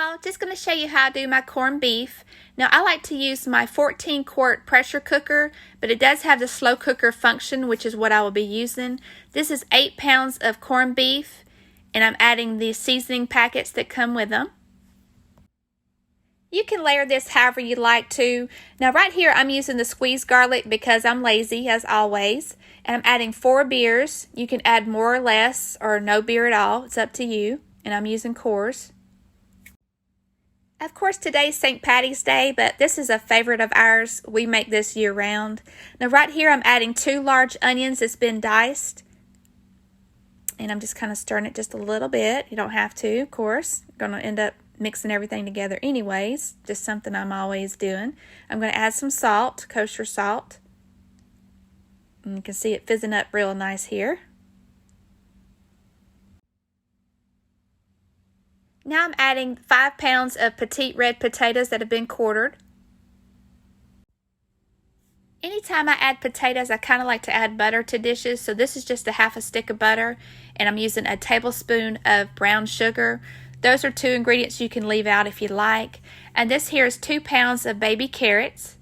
y'all, just going to show you how I do my corned beef. Now I like to use my 14-quart pressure cooker, but it does have the slow cooker function, which is what I will be using. This is 8 pounds of corned beef, and I'm adding the seasoning packets that come with them. You can layer this however you like to. Now right here I'm using the squeezed garlic because I'm lazy as always. And I'm adding 4 beers. You can add more or less or no beer at all. It's up to you. And I'm using Coors. Of course today's St. Patty's Day, but this is a favorite of ours. We make this year round. Now right here I'm adding 2 large onions that's been diced. And I'm just kind of stirring it just a little bit. You don't have to, of course. I'm going to end up mixing everything together anyways, just something I'm always doing. I'm going to add some salt, kosher salt. And you can see it fizzing up real nice here. Now I'm adding 5 pounds of petite red potatoes that have been quartered. Anytime I add potatoes, I kind of like to add butter to dishes, so this is just a half a stick of butter, and I'm using a tablespoon of brown sugar. Those are 2 ingredients you can leave out if you like. And this here is 2 pounds of baby carrots.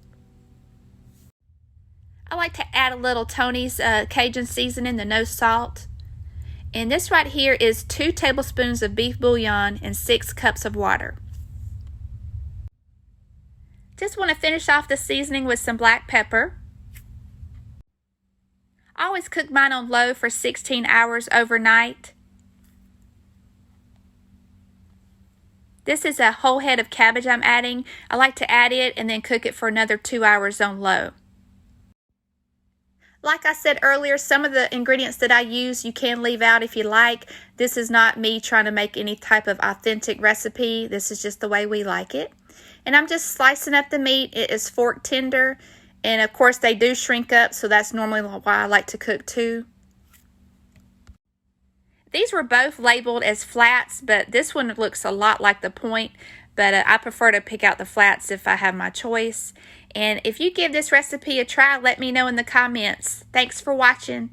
I like to add a little Tony's Cajun seasoning, the no salt. And this right here is 2 tablespoons of beef bouillon and 6 cups of water. Just want to finish off the seasoning with some black pepper. I always cook mine on low for 16 hours overnight. This is a whole head of cabbage I'm adding. I like to add it and then cook it for another 2 hours on low. Like I said earlier, some of the ingredients that I use you can leave out if you like. This is not me trying to make any type of authentic recipe. This is just the way we like it. And I'm just slicing up the meat. It is fork tender. And of course they do shrink up, so that's normally why I like to cook too. These were both labeled as flats, but this one looks a lot like the point, but I prefer to pick out the flats if I have my choice. And if you give this recipe a try, let me know in the comments. Thanks for watching.